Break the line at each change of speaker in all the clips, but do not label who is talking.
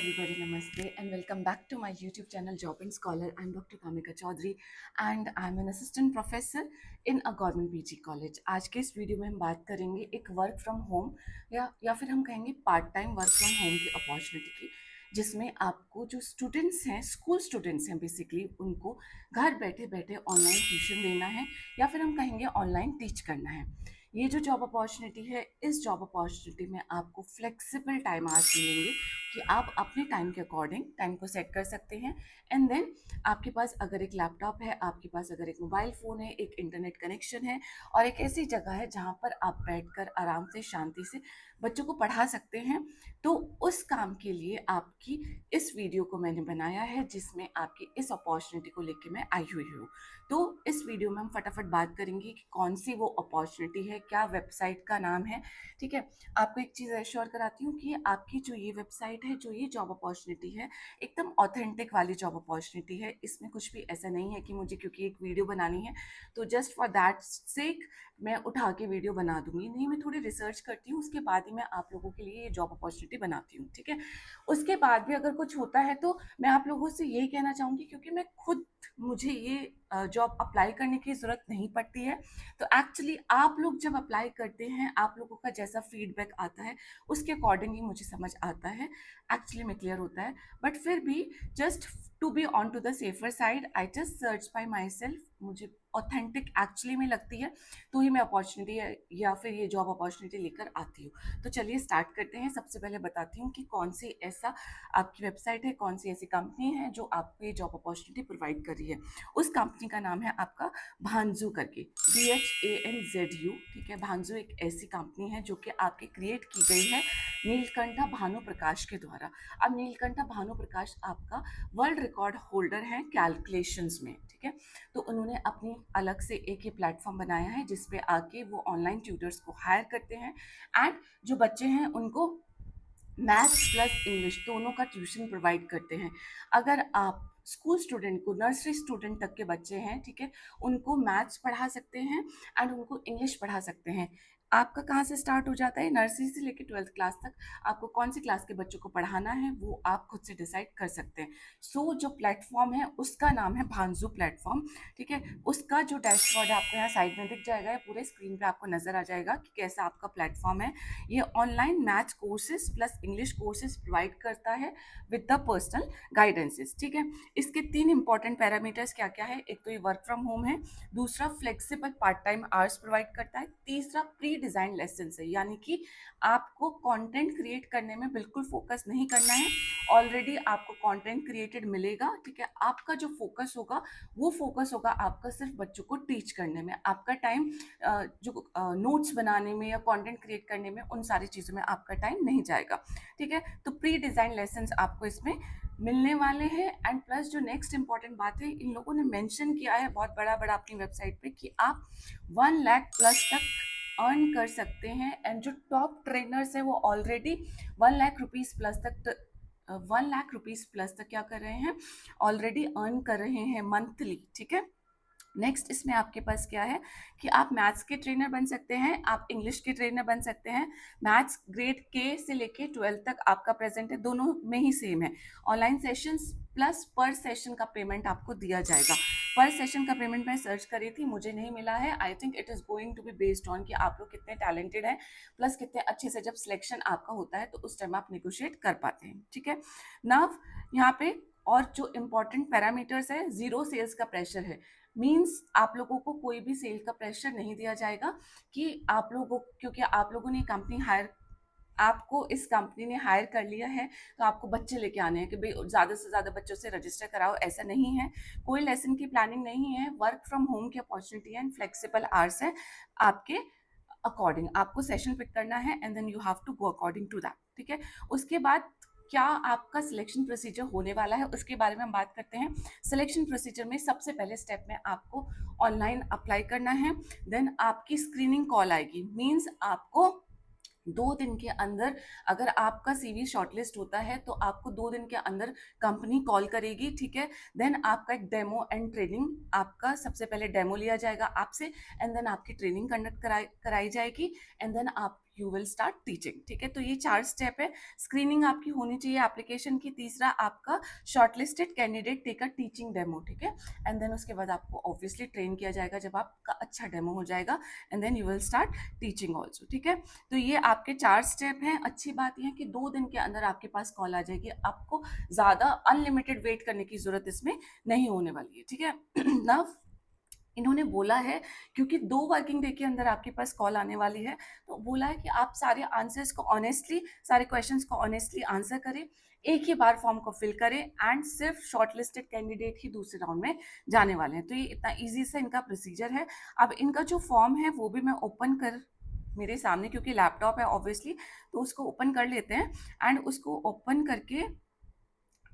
everybody, namaste and welcome back to my YouTube channel Job and Scholar. I'm Dr. Kamika Chaudhary and I'm an assistant professor in a government PG college. आज के इस video में हम बात करेंगे एक work from home या फिर हम कहेंगे part time work from home की अपॉर्चुनिटी की, जिसमें आपको जो स्टूडेंट्स हैं, स्कूल स्टूडेंट्स हैं, बेसिकली उनको घर बैठे बैठे ऑनलाइन ट्यूशन देना है या फिर हम कहेंगे ऑनलाइन टीच करना है। ये जो जॉब अपॉर्चुनिटी है, इस जॉब अपॉर्चुनिटी में आपको फ्लेक्सिबल टाइम आवर्स मिलेंगे कि आप अपने टाइम के अकॉर्डिंग टाइम को सेट कर सकते हैं। एंड देन आपके पास अगर एक लैपटॉप है, आपके पास अगर एक मोबाइल फ़ोन है, एक इंटरनेट कनेक्शन है और एक ऐसी जगह है जहाँ पर आप बैठकर आराम से शांति से बच्चों को पढ़ा सकते हैं, तो उस काम के लिए आपकी इस वीडियो को मैंने बनाया है, जिसमें आपकी इस अपॉर्चुनिटी को लेके मैं आई हुई हूँ। तो इस वीडियो में हम फटाफट बात करेंगे कि कौन सी वो अपॉर्चुनिटी है, क्या वेबसाइट का नाम है। ठीक है, आपको एक चीज़ एश्योर कराती हूँ कि आपकी जो ये वेबसाइट है, जो ये जॉब अपॉर्चुनिटी है, एकदम ऑथेंटिक वाली जॉब अपॉर्चुनिटी है। इसमें कुछ भी ऐसा नहीं है कि मुझे क्योंकि एक वीडियो बनानी है तो जस्ट फॉर दैट सेक मैं उठा के वीडियो बना दूंगी। नहीं, मैं थोड़ी रिसर्च करती हूँ, उसके बाद ही मैं आप लोगों के लिए ये जॉब अपॉर्चुनिटी बनाती हूँ। ठीक है, उसके बाद भी अगर कुछ होता है तो मैं आप लोगों से यही कहना चाहूँगी, क्योंकि मैं खुद मुझे ये जॉब अप्लाई करने की ज़रूरत नहीं पड़ती है। तो एक्चुअली आप लोग जब अप्लाई करते हैं, आप लोगों का जैसा फीडबैक आता है उसके अकॉर्डिंग ही मुझे समझ आता है, एक्चुअली में क्लियर होता है। बट फिर भी just to be on to the safer side, I just search by myself, मुझे ऑथेंटिक एक्चुअली में लगती है तो ही मैं अपॉर्चुनिटी या फिर ये जॉब अपॉर्चुनिटी लेकर आती हूँ। तो चलिए स्टार्ट करते हैं। सबसे पहले बताती हूँ कि कौन सी ऐसा आपकी वेबसाइट है, कौन सी ऐसी कंपनी है जो आपको ये जॉब अपॉर्चुनिटी प्रोवाइड कर रही है। उस कंपनी का नाम है आपका भांजू करके, BHANZU। ठीक है, भांजू एक ऐसी कंपनी है जो कि आपकी क्रिएट की गई है नीलकंठा भानु प्रकाश के द्वारा। अब नीलकंठा भानु प्रकाश आपका वर्ल्ड रिकॉर्ड होल्डर है कैलकुलेशंस में। ठीक है, तो उन्होंने अपनी अलग से एक ही प्लेटफॉर्म बनाया है जिसपे आके वो ऑनलाइन ट्यूटर्स को हायर करते हैं एंड जो बच्चे हैं उनको मैथ्स प्लस इंग्लिश दोनों का ट्यूशन प्रोवाइड करते हैं। अगर आप स्कूल स्टूडेंट को, नर्सरी स्टूडेंट तक के बच्चे हैं, ठीक है, उनको मैथ्स पढ़ा सकते हैं एंड उनको इंग्लिश पढ़ा सकते हैं। आपका कहाँ से स्टार्ट हो जाता है, नर्सरी से लेकर 12th क्लास तक आपको कौन सी क्लास के बच्चों को पढ़ाना है वो आप खुद से डिसाइड कर सकते हैं। सो जो प्लेटफॉर्म है उसका नाम है भांजू प्लेटफॉर्म। ठीक है, उसका जो डैशबोर्ड है आपको यहाँ साइड में दिख जाएगा, पूरे स्क्रीन पे आपको नजर आ जाएगा कि कैसा आपका प्लेटफॉर्म है। ये online maths courses plus English courses provide करता है विद द पर्सनल गाइडेंसेस। ठीक है, इसके 3 इंपॉर्टेंट पैरामीटर्स क्या क्या है, एक तो ये वर्क फ्रॉम होम है, दूसरा flexible part time hours provide करता है, तीसरा प्री डिजाइन लेसन है, यानी कि आपको कंटेंट क्रिएट करने में बिल्कुल फोकस नहीं करना है, ऑलरेडी आपको कंटेंट क्रिएटेड मिलेगा। ठीक है, आपका जो फोकस होगा वो फोकस होगा आपका सिर्फ बच्चों को टीच करने में। आपका टाइम जो नोट्स बनाने में या कंटेंट क्रिएट करने में, उन सारी चीज़ों में आपका टाइम नहीं जाएगा। ठीक है, तो प्री डिजाइन लेसन्स आपको इसमें मिलने वाले हैं। एंड प्लस जो नेक्स्ट इंपॉर्टेंट बात है, इन लोगों ने मेंशन किया है बहुत बड़ा बड़ा अपनी वेबसाइट पे कि आप 1 लाख प्लस तक अर्न कर सकते हैं। एंड जो टॉप ट्रेनर्स हैं वो ऑलरेडी 1 लाख रुपीज़ प्लस तक 1 लाख रुपीज़ प्लस तक क्या कर रहे हैं, ऑलरेडी अर्न कर रहे हैं मंथली। ठीक है, नेक्स्ट इसमें आपके पास क्या है कि आप मैथ्स के ट्रेनर बन सकते हैं, आप इंग्लिश के ट्रेनर बन सकते हैं। मैथ्स ग्रेड के से लेके 12 तक आपका प्रेजेंट है, दोनों में ही सेम है। ऑनलाइन सेशंस प्लस पर सेशन का पेमेंट आपको दिया जाएगा। पर सेशन का पेमेंट मैं सर्च करी थी, मुझे नहीं मिला है। I think it is going to be based on कि आप लोग कितने टैलेंटेड हैं, प्लस कितने अच्छे से जब सिलेक्शन आपका होता है तो उस टाइम आप निगोशिएट कर पाते हैं। ठीक है, नाउ यहाँ पे और जो इम्पोर्टेंट पैरामीटर्स है, जीरो सेल्स का प्रेशर है। मीन्स आप लोगों को कोई भी सेल का प्रेशर नहीं दिया जाएगा कि आप लोगों, क्योंकि आप लोगों ने कंपनी हायर, आपको इस कंपनी ने हायर कर लिया है तो आपको बच्चे लेके आने हैं कि भाई ज़्यादा से ज़्यादा बच्चों से रजिस्टर कराओ, ऐसा नहीं है। कोई लेसन की प्लानिंग नहीं है, वर्क फ्रॉम होम की अपॉर्चुनिटी है एंड फ्लेक्सिबल आवर्स है। आपके अकॉर्डिंग आपको सेशन पिक करना है and then you have to go according to that. ठीक है, उसके बाद क्या आपका सिलेक्शन प्रोसीजर होने वाला है उसके बारे में हम बात करते हैं। सिलेक्शन प्रोसीजर में सबसे पहले स्टेप में आपको ऑनलाइन अप्लाई करना है, देन आपकी स्क्रीनिंग कॉल आएगी। मीन्स आपको 2 दिन के अंदर, अगर आपका CV शॉर्टलिस्ट होता है तो आपको 2 दिन के अंदर कंपनी कॉल करेगी। ठीक है, देन आपका एक डेमो एंड ट्रेनिंग, आपका सबसे पहले डेमो लिया जाएगा आपसे एंड देन आपकी ट्रेनिंग कंडक्ट कराई जाएगी एंड देन आप यू विल स्टार्ट टीचिंग। ठीक है, तो ये 4 स्टेप है। स्क्रीनिंग आपकी होनी चाहिए एप्लीकेशन की। तीसरा आपका shortlisted candidate take a teaching demo. ठीक है, एंड देन उसके बाद आपको ऑब्वियसली ट्रेन किया जाएगा जब आपका अच्छा डेमो हो जाएगा, and then you will start teaching also. ठीक है, तो ये आपके 4 स्टेप हैं। अच्छी बात यह है कि 2 दिन के अंदर आपके पास कॉल आ जाएगी, आपको ज़्यादा अनलिमिटेड वेट करने की ज़रूरत इसमें नहीं होने वाली है। ठीक है ना, इन्होंने बोला है क्योंकि 2 वर्किंग डे के अंदर आपके पास कॉल आने वाली है, तो बोला है कि आप सारे आंसर्स को ऑनेस्टली, सारे क्वेश्चंस को ऑनेस्टली आंसर करें, एक ही बार फॉर्म को फिल करें, एंड सिर्फ शॉर्टलिस्टेड कैंडिडेट ही दूसरे राउंड में जाने वाले हैं। तो ये इतना ईजी सा इनका प्रोसीजर है। अब इनका जो फॉर्म है वो भी मैं ओपन कर मेरे सामने, क्योंकि लैपटॉप है ऑब्वियसली, तो उसको ओपन कर लेते हैं एंड उसको ओपन करके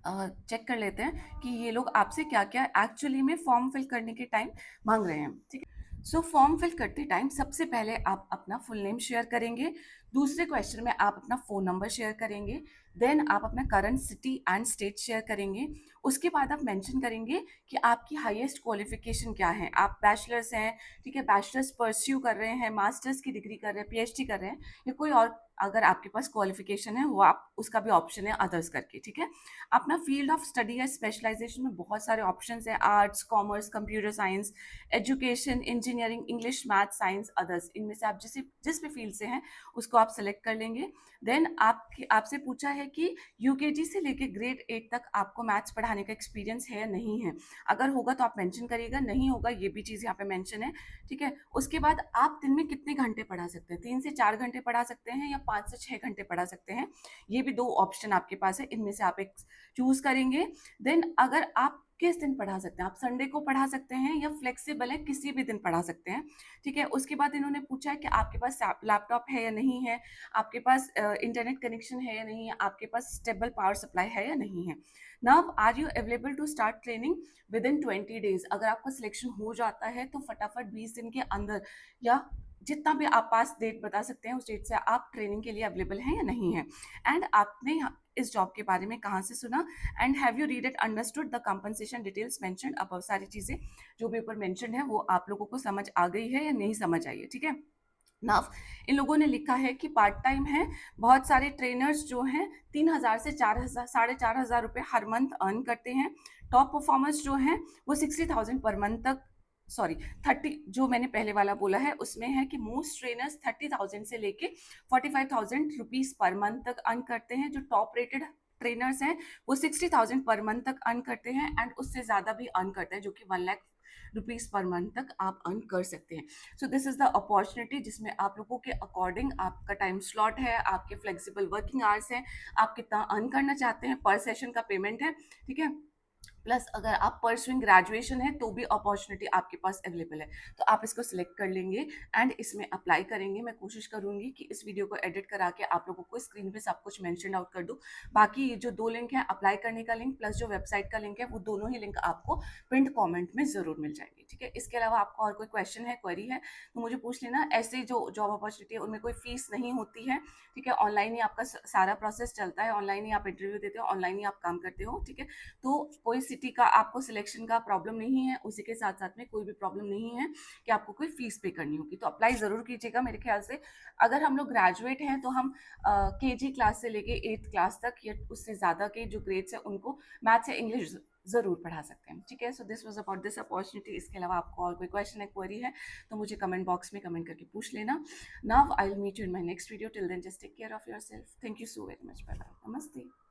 चेक कर लेते हैं कि ये लोग आपसे क्या क्या एक्चुअली में फॉर्म फिल करने के टाइम मांग रहे हैं। ठीक है, सो फॉर्म फिल करते टाइम सबसे पहले आप अपना फुल नेम शेयर करेंगे। दूसरे क्वेश्चन में आप अपना फ़ोन नंबर शेयर करेंगे। देन आप अपना current city and state share करेंगे। उसके बाद आप मेंशन करेंगे कि आपकी हाईएस्ट क्वालिफिकेशन क्या है। आप बैचलर्स हैं, ठीक है, बैचलर्स परस्यू कर रहे हैं, मास्टर्स की डिग्री कर रहे हैं, पीएचडी कर रहे हैं, या कोई और अगर आपके पास क्वालिफिकेशन है वो आप उसका भी ऑप्शन है अदर्स करके। ठीक है, अपना फील्ड ऑफ स्टडी या स्पेशलाइजेशन में बहुत सारे ऑप्शंस हैं, arts, commerce, computer science, education, engineering, English, math, science, others. इनमें से आप जिस भी फील्ड से हैं उसको आप सेलेक्ट कर लेंगे। देन आपसे पूछा है कि यूकेजी से लेके ग्रेड 8 तक आपको मैथ्स पढ़ाने का एक्सपीरियंस है या नहीं है। अगर होगा तो आप मेंशन करिएगा, नहीं होगा ये भी चीज़ यहाँ पे मेंशन है। ठीक है, उसके बाद आप दिन में कितने घंटे पढ़ा सकते हैं, 3 से 4 घंटे पढ़ा सकते हैं या 5 से 6 घंटे पढ़ा सकते हैं। ये भी 2 ऑप्शन आपके पास है, इनमें से आप एक चूज करेंगे। देन अगर आप किस दिन पढ़ा सकते हैं, आप संडे को पढ़ा सकते हैं या फ्लेक्सिबल है, किसी भी दिन पढ़ा सकते हैं। ठीक है, उसके बाद इन्होंने पूछा है कि आपके पास लैपटॉप है या नहीं है, आपके पास इंटरनेट कनेक्शन है या नहीं है, आपके पास स्टेबल पावर सप्लाई है या नहीं है। Now are you available to start training within 20 days. अगर आपका सिलेक्शन हो जाता है तो फटाफट 20 दिन के अंदर, या जितना भी आप पास डेट बता सकते हैं उस डेट से आप ट्रेनिंग के लिए अवेलेबल हैं या नहीं है। एंड आपने इस जॉब के बारे में कहाँ से सुना, and have you read and understood the compensation details mentioned above. सारी चीज़ें जो भी ऊपर मेंशन्ड है वो आप लोगों को समझ आ गई है या नहीं समझ आई है। ठीक है, नाउ इन लोगों ने लिखा है कि पार्ट टाइम है। बहुत सारे ट्रेनर्स जो हैं 3,000 से 4,000, 4,500 रुपये हर मंथ अर्न करते हैं। टॉप परफॉर्मर्स जो हैं वो 60,000 पर मंथ तक, सॉरी 30, जो मैंने पहले वाला बोला है उसमें है कि मोस्ट ट्रेनर्स 30,000 से लेके 45,000 रुपीज़ पर मंथ तक अर्न करते हैं। जो टॉप रेटेड ट्रेनर्स हैं वो 60,000 पर मंथ तक अर्न करते हैं, एंड उससे ज़्यादा भी अर्न करते हैं, जो कि 1 लाख रुपीज़ पर मंथ तक आप अर्न कर सकते हैं। So this is the opportunity जिसमें आप लोगों के अकॉर्डिंग आपका टाइम स्लॉट है, आपके फ्लेक्सिबल वर्किंग आवर्स हैं, आप कितना अर्न करना चाहते हैं, पर सेशन का पेमेंट है। ठीक है, प्लस अगर आप परसुइंग ग्रेजुएशन है तो भी अपॉर्चुनिटी आपके पास अवेलेबल है। तो आप इसको सिलेक्ट कर लेंगे एंड इसमें अप्लाई करेंगे। मैं कोशिश करूंगी कि इस वीडियो को एडिट करा के आप लोगों को स्क्रीन पे सब कुछ मेंशन आउट कर दूं। बाकी ये जो 2 लिंक है, अप्लाई करने का लिंक प्लस जो वेबसाइट का लिंक है, वो दोनों ही लिंक आपको पिंड कॉमेंट में जरूर मिल जाएंगे। ठीक है, इसके अलावा आपको और कोई क्वेश्चन है, क्वेरी है तो मुझे पूछ लेना। ऐसे जो जॉब अपॉर्चुनिटी है उनमें कोई फीस नहीं होती है। ठीक है, ऑनलाइन ही आपका सारा प्रोसेस चलता है, ऑनलाइन ही आप इंटरव्यू देते हो, ऑनलाइन ही आप काम करते हो। ठीक है, तो कोई सिटी का आपको सिलेक्शन का प्रॉब्लम नहीं है, उसी के साथ साथ में कोई भी प्रॉब्लम नहीं है कि आपको कोई फीस पे करनी होगी। तो अप्लाई ज़रूर कीजिएगा। मेरे ख्याल से अगर हम लोग ग्रेजुएट हैं तो हम केजी क्लास से लेके 8th क्लास तक या उससे ज़्यादा के जो ग्रेड्स हैं उनको मैथ्स या इंग्लिश ज़रूर पढ़ा सकते हैं। ठीक है, so this was about this opportunity. इसके अलावा आपको और कोई क्वेश्चन है, क्वेरी है तो मुझे कमेंट बॉक्स में कमेंट करके पूछ लेना। Now I will meet you in my next video. Till then just take care of yourself. Thank you so very much. Bye bye. नमस्ते।